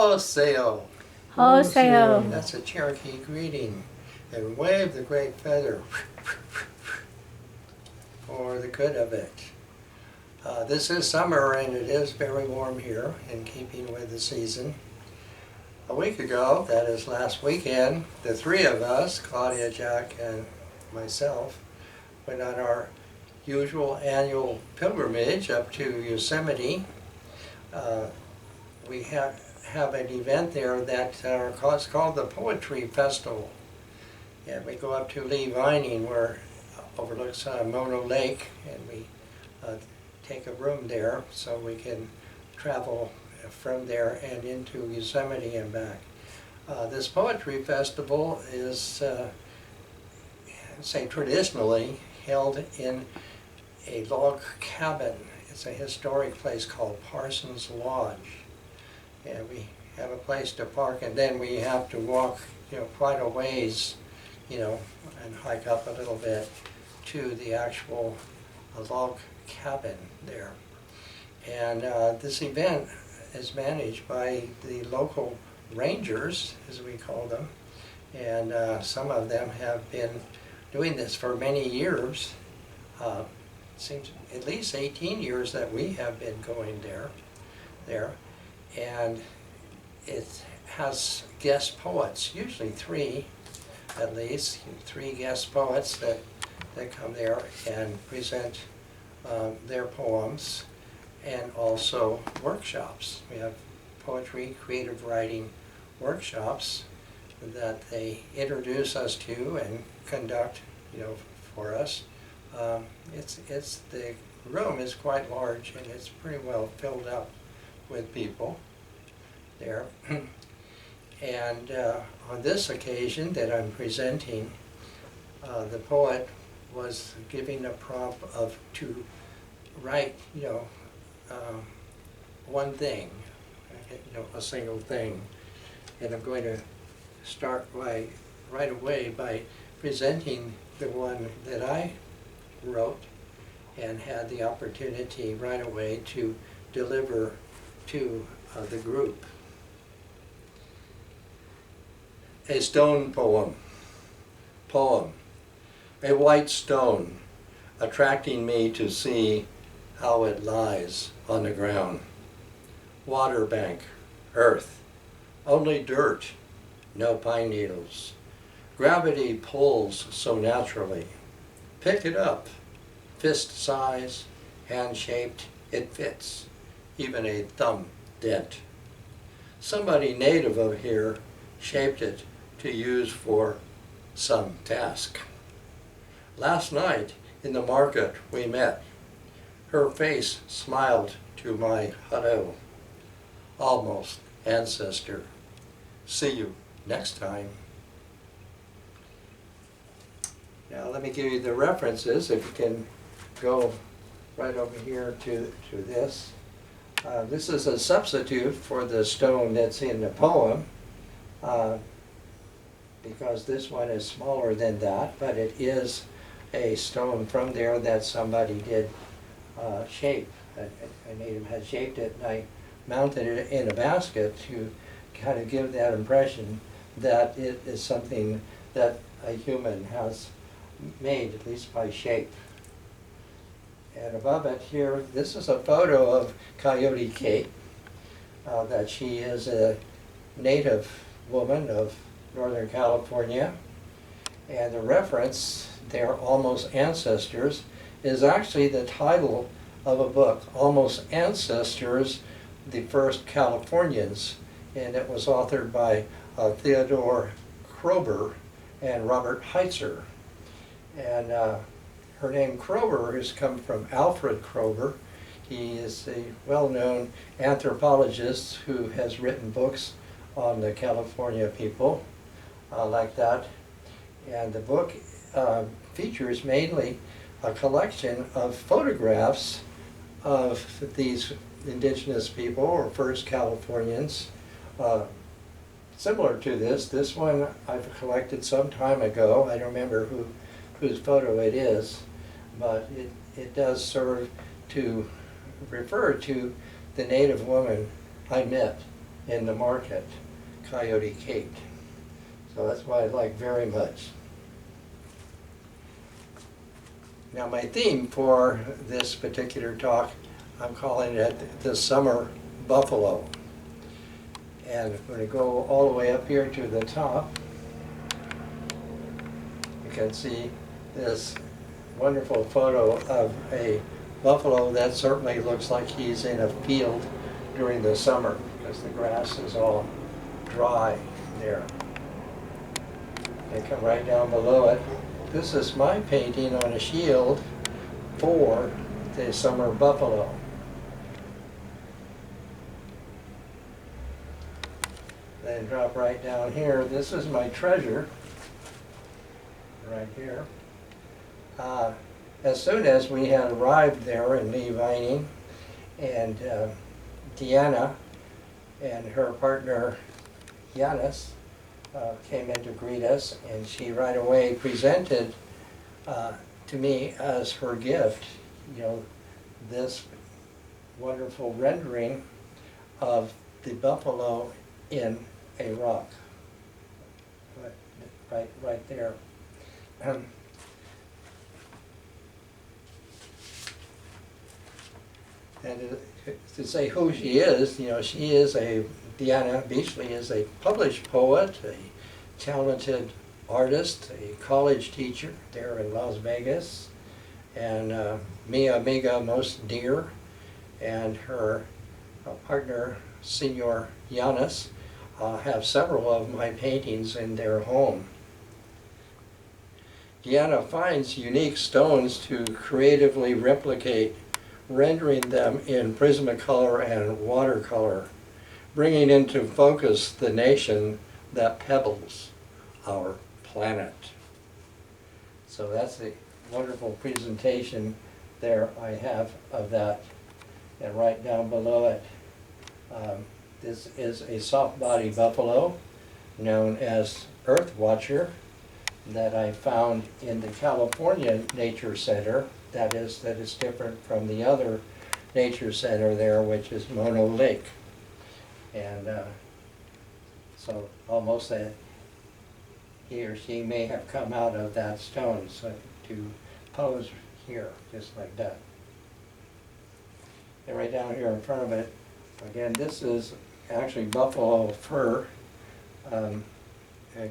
Wholesale. Wholesale. That's a Cherokee greeting. And wave the great feather for the good of it. This is summer and it is very warm here in keeping with the season. A week ago, that is last weekend, the three of us, Claudia, Jack, and myself, went on our usual annual pilgrimage up to Yosemite. We have an event there that is called the Poetry Festival. And we go up to Lee Vining, where overlooks Mono Lake, and we take a room there so we can travel from there and into Yosemite and back. This Poetry Festival is, say, traditionally held in a log cabin. It's a historic place called Parsons Lodge. And we have a place to park, and then we have to walk, quite a ways, and hike up a little bit to the actual log cabin there. And this event is managed by the local rangers, as we call them, and some of them have been doing this for many years. It seems at least 18 years that we have been going there. And it has guest poets, usually three at least, three guest poets that come there and present their poems, and also workshops. We have poetry, creative writing workshops that they introduce us to and conduct, for us. The room is quite large and it's pretty well filled up with people there. And on this occasion that I'm presenting, the poet was giving a prompt to write, one thing, a single thing. And I'm going to start right away by presenting the one that I wrote and had the opportunity right away to deliver to the group. A stone poem. A white stone, attracting me to see how it lies on the ground. Water bank, earth, only dirt, no pine needles. Gravity pulls so naturally. Pick it up, fist size, hand-shaped, it fits, even a thumb dent. Somebody native of here shaped it to use for some task. Last night in the market we met. Her face smiled to my hello. Almost ancestor. See you next time. Now let me give you the references, if you can go right over here to this. This is a substitute for the stone that's in the poem, because this one is smaller than that, but it is a stone from there that somebody did shape. A native had shaped it, and I mounted it in a basket to kind of give that impression that it is something that a human has made, at least by shape. And above it here, this is a photo of Coyote Kate, that she is a native woman of Northern California. And the reference, they're almost ancestors, is actually the title of a book, Almost Ancestors, the First Californians. And it was authored by Theodore Kroeber and Robert Heitzer. And her name Kroeber has come from Alfred Kroeber. He is a well-known anthropologist who has written books on the California people like that. And the book features mainly a collection of photographs of these indigenous people, or first Californians. Similar to this one I've collected some time ago. I don't remember whose photo it is, but it does serve to refer to the native woman I met in the market, Coyote Cape. So that's what I like very much. Now my theme for this particular talk, I'm calling it the summer buffalo. And I'm going to go all the way up here to the top. You can see this wonderful photo of a buffalo that certainly looks like he's in a field during the summer because the grass is all dry there. They come right down below it. This is my painting on a shield for the summer buffalo. Then drop right down here. This is my treasure, right here. As soon as we had arrived there in Lee Vining, and Deanna and her partner Yanis came in to greet us, and she right away presented to me as her gift, you know, this wonderful rendering of the buffalo in a rock, right there. And to say who she is, you know, she is Deanna Beachley is a published poet, a talented artist, a college teacher there in Las Vegas, and mi amiga most dear, and her partner, Senor Yanis, have several of my paintings in their home. Deanna finds unique stones to creatively replicate, rendering them in Prismacolor and watercolor, bringing into focus the nation that pebbles our planet. So that's a wonderful presentation there I have of that. And right down below it, this is a soft-body buffalo known as Earth Watcher that I found in the California Nature Center. That is different from the other nature center there, which is Mono Lake. And so almost that he or she may have come out of that stone to pose here, just like that. And right down here in front of it, again, this is actually buffalo fur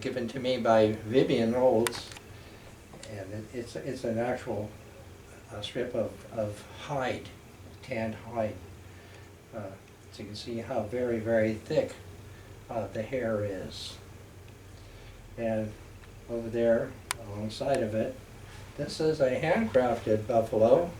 given to me by Vivian Olds, and it's an actual strip of hide, tanned hide. So you can see how very, very thick the hair is. And over there, alongside of it, this is a handcrafted buffalo,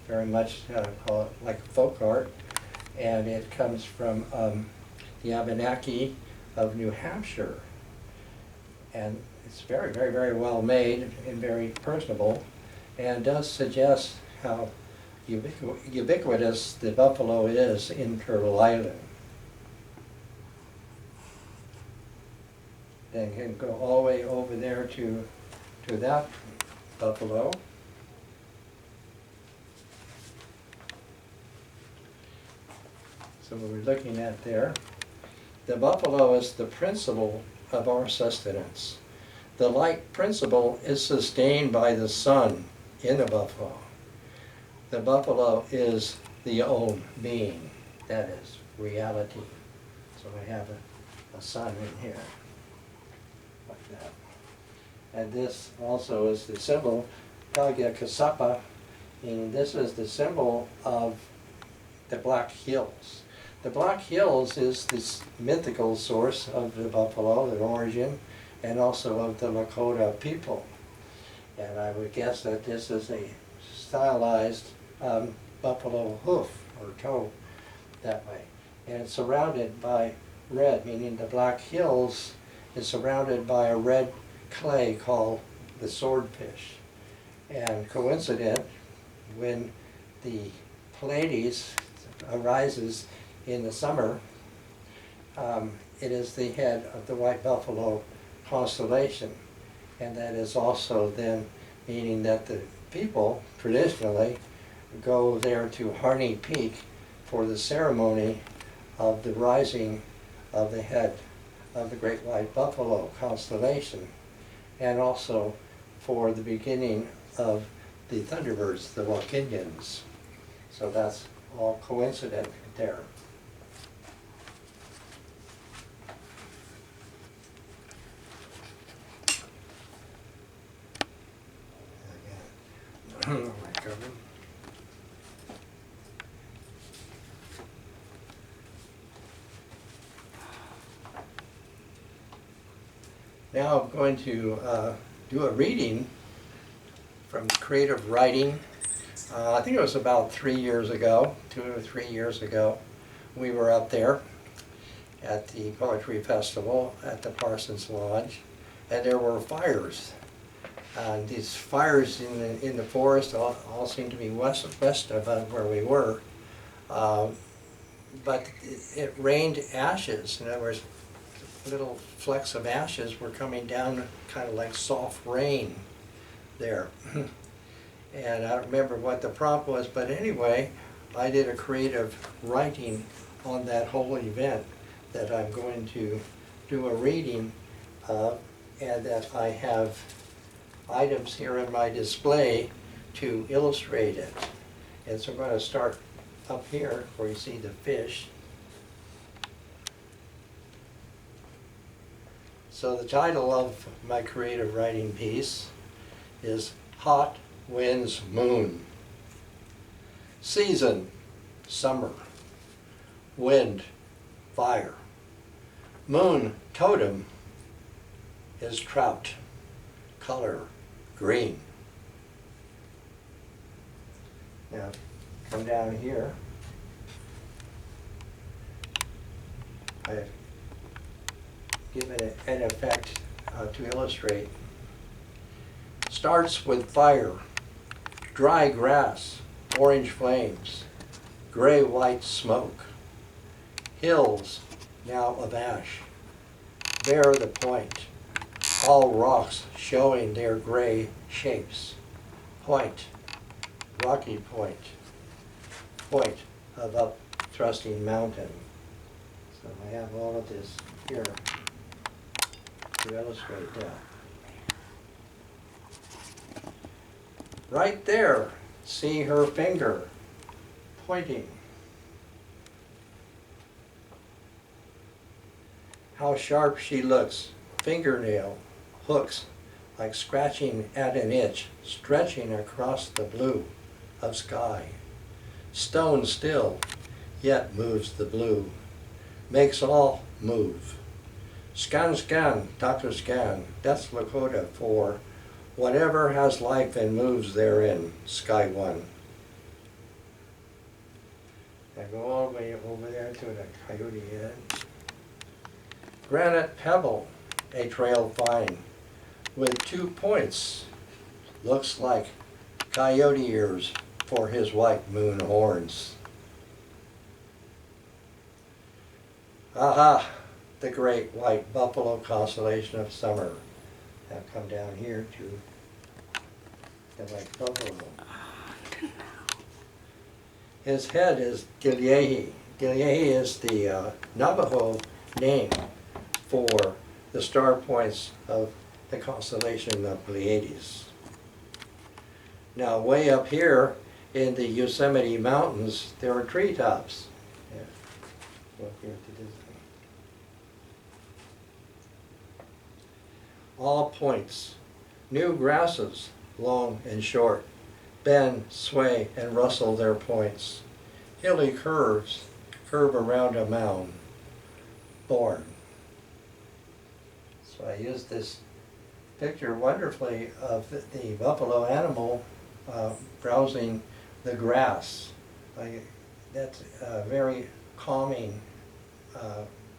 very much call it like folk art, and it comes from the Abenaki of New Hampshire. And it's very, very, very well made and very personable, and does suggest how ubiquitous the buffalo is in Turtle Island. Then you can go all the way over there to that buffalo. So what we're looking at there, the buffalo is the principle of our sustenance. The light principle is sustained by the sun in the buffalo. The buffalo is the own being, that is reality. So I have a sun in here, like that. And this also is the symbol, Kagya Kasapa, and this is the symbol of the Black Hills. The Black Hills is this mythical source of the buffalo, the origin, and also of the Lakota people. And I would guess that this is a stylized buffalo hoof or toe that way. And it's surrounded by red, meaning the Black Hills is surrounded by a red clay called the swordfish. And coincident, when the Pleiades arises in the summer, it is the head of the white buffalo constellation. And that is also then meaning that the people traditionally go there to Harney Peak for the ceremony of the rising of the head of the great white buffalo constellation, and also for the beginning of the Thunderbirds, the Walkinians. So that's all coincident there. Again. Oh my God. Now I'm going to do a reading from creative writing. I think it was about 3 years ago, 2 or 3 years ago. We were up there at the Poetry Festival at the Parsons Lodge, and there were fires. And these fires in the forest all seemed to be west of where we were. But it rained ashes. In other words, little flecks of ashes were coming down kind of like soft rain there. And I don't remember what the prompt was, but anyway, I did a creative writing on that whole event that I'm going to do a reading of, and that I have items here in my display to illustrate it. And so I'm going to start up here where you see the fish. So the title of my creative writing piece is Hot Winds Moon. Season, summer. Wind, fire. Moon totem is trout. Color, green. Now, come down here. I've given it an effect to illustrate. Starts with fire, dry grass, orange flames, gray-white smoke, hills now of ash, bear the point, all rocks showing their gray shapes, point, rocky point, point of up-thrusting mountain. So I have all of this here to illustrate that. Right there, see her finger pointing. How sharp she looks, fingernail hooks like scratching at an itch, stretching across the blue of sky. Stone still, yet moves the blue, makes all move. Scan, scan, Dr. Scan, that's Lakota for whatever has life and moves therein, Sky One. I go all the way over there to the Coyote end. Granite pebble, a trail fine, with 2 points, looks like coyote ears for his white moon horns. Aha, the great white buffalo constellation of summer. Now come down here to the white buffalo. His head is Gilyehi. Gilyehi is the Navajo name for the star points of the constellation of Pleiades. Now way up here in the Yosemite Mountains, there are treetops. Yeah. Go up here to this thing. All points, new grasses, long and short, bend, sway, and rustle their points. Hilly curves curve around a mound, born. So I used this picture wonderfully of the buffalo animal browsing the grass. That's a very calming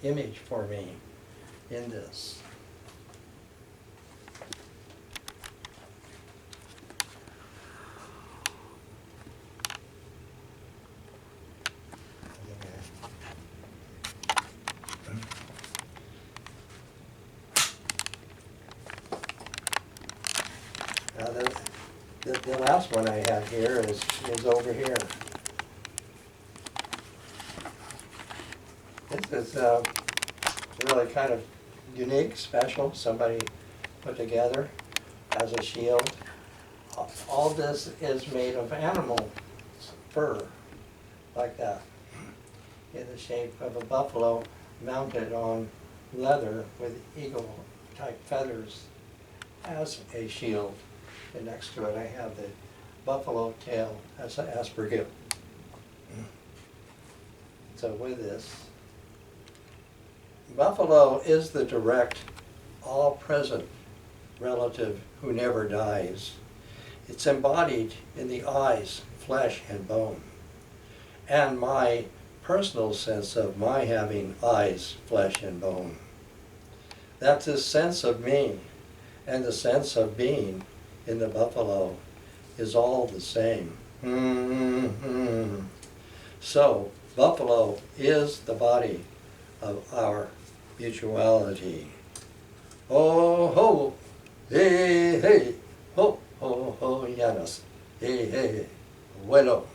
image for me in this. The last one I have here is over here. This is really kind of unique, special, somebody put together as a shield. All this is made of animal fur, like that, in the shape of a buffalo mounted on leather with eagle-type feathers as a shield. And next to it I have the buffalo tail as an aspergill. So with this, buffalo is the direct, all-present relative who never dies. It's embodied in the eyes, flesh, and bone. And my personal sense of my having eyes, flesh, and bone. That's the sense of me, and the sense of being in the buffalo is all the same. So, buffalo is the body of our mutuality. Oh ho, hey hey, ho ho ho, Yanos, hey hey, bueno.